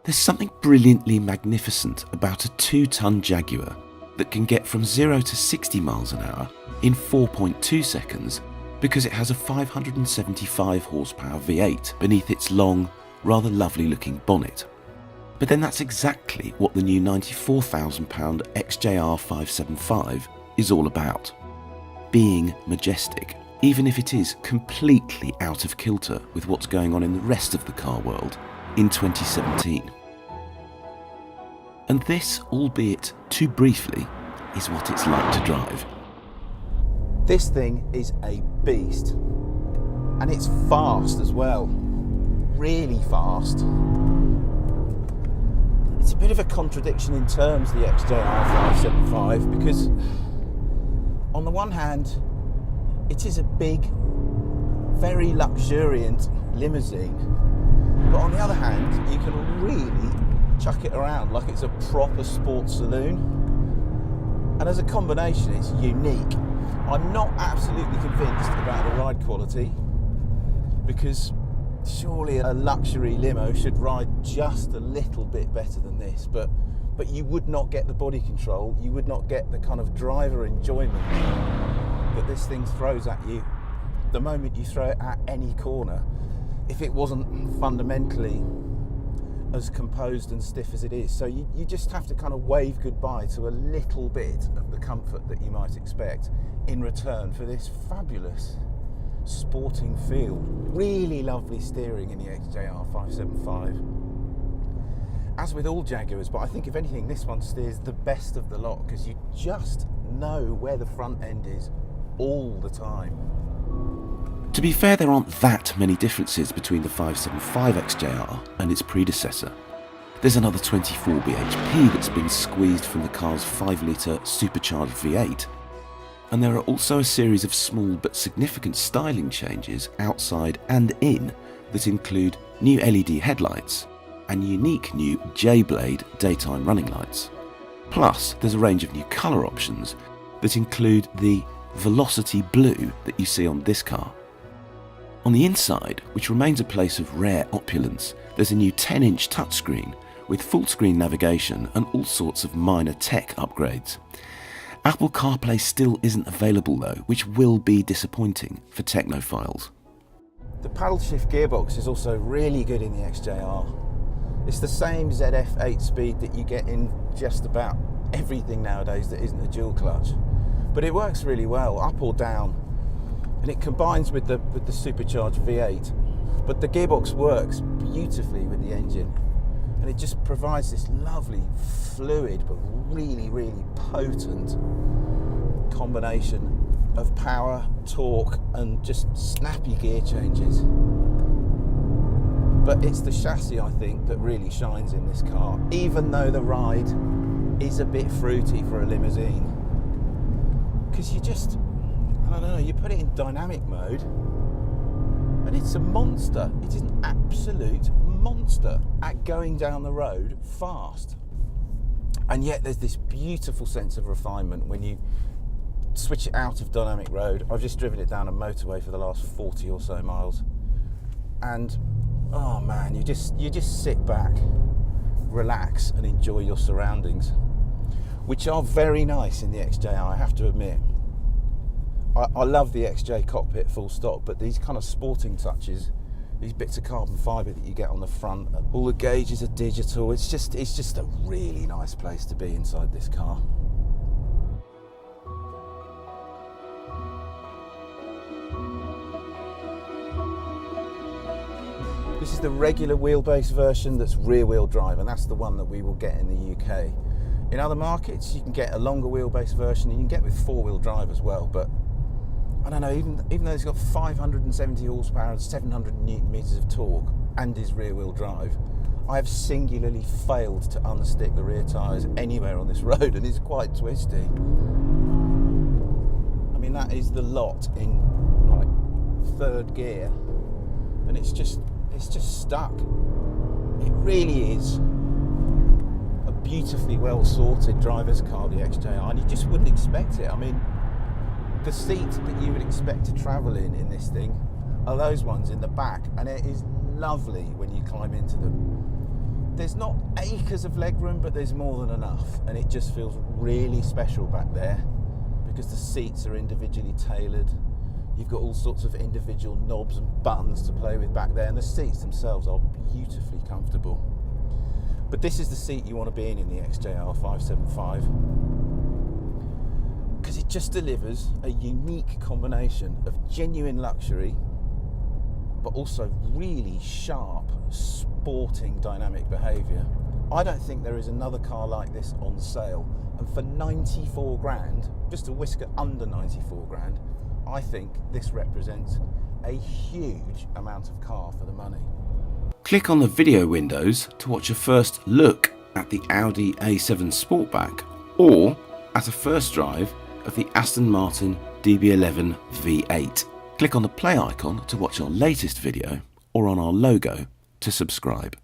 There's something brilliantly magnificent about a 2-ton Jaguar that can get from 0 to 60 miles an hour in 4.2 seconds because it has a 575 horsepower V8 beneath its long, rather lovely looking bonnet. But then that's exactly what the new £94,000 XJR 575 is all about. Being majestic, even if it is completely out of kilter with what's going on in the rest of the car world in 2017. And this, albeit too briefly, is what it's like to drive. This thing is a beast, and it's fast as well, really fast. It's a bit of a contradiction in terms, the XJR 575, because on the one hand, it is a big, very luxuriant limousine, but on the other hand, you can really chuck it around like it's a proper sports saloon, and as a combination, it's unique. I'm not absolutely convinced about the ride quality, because surely a luxury limo should ride just a little bit better than this, but you would not get the body control, you would not get the kind of driver enjoyment that this thing throws at you the moment you throw it at any corner, if it wasn't fundamentally as composed and stiff as it is. So you just have to kind of wave goodbye to a little bit of the comfort that you might expect in return for this fabulous sporting feel. Really lovely steering in the XJR 575. As with all Jaguars, but I think if anything this one steers the best of the lot, because you just know where the front end is all the time. To be fair, there aren't that many differences between the 575 XJR and its predecessor. There's another 24 bhp that's been squeezed from the car's 5-litre supercharged V8. And there are also a series of small but significant styling changes outside and in that include new LED headlights and unique new J-Blade daytime running lights. Plus, there's a range of new colour options that include the Velocity Blue that you see on this car. On the inside, which remains a place of rare opulence, there's a new 10-inch touchscreen with full-screen navigation and all sorts of minor tech upgrades. Apple CarPlay still isn't available though, which will be disappointing for technophiles. The paddle shift gearbox is also really good in the XJR. It's the same ZF 8-speed that you get in just about everything nowadays that isn't a dual clutch. But it works really well, up or down, and it combines with the supercharged V8. But the gearbox works beautifully with the engine, and it just provides this lovely, fluid, but really, really potent combination of power, torque, and just snappy gear changes. But it's the chassis, I think, that really shines in this car, even though the ride is a bit fruity for a limousine. Because you just, I don't know, you put it in dynamic mode and it's a monster. It is an absolute monster at going down the road fast. And yet there's this beautiful sense of refinement when you switch it out of dynamic road. I've just driven it down a motorway for the last 40 or so miles. And oh man, you just sit back, relax and enjoy your surroundings, which are very nice in the XJR, I have to admit. I love the XJ cockpit full stop, but these kind of sporting touches, these bits of carbon fibre that you get on the front, all the gauges are digital, it's just a really nice place to be inside this car. This is the regular wheelbase version that's rear-wheel drive, and that's the one that we will get in the UK. In other markets, you can get a longer wheelbase version, and you can get with four-wheel drive as well, but I don't know, even though it's got 570 horsepower and 700 newton meters of torque and is rear-wheel drive, I have singularly failed to unstick the rear tyres anywhere on this road, and it's quite twisty. I mean, that is the lot in like third gear, and it's just stuck. It really is a beautifully well sorted driver's car, the XJR, and you just wouldn't expect it. I mean, the seats that you would expect to travel in this thing are those ones in the back, and it is lovely when you climb into them. There's not acres of legroom, but there's more than enough, and it just feels really special back there because the seats are individually tailored. You've got all sorts of individual knobs and buttons to play with back there, and the seats themselves are beautifully comfortable. But this is the seat you want to be in the XJR 575 because it just delivers a unique combination of genuine luxury but also really sharp, sporting dynamic behaviour. I don't think there is another car like this on sale, and for 94 grand, just a whisker under 94 grand, I think this represents a huge amount of car for the money. Click on the video windows to watch a first look at the Audi A7 Sportback, or at a first drive of the Aston Martin DB11 V8. Click on the play icon to watch our latest video, or on our logo to subscribe.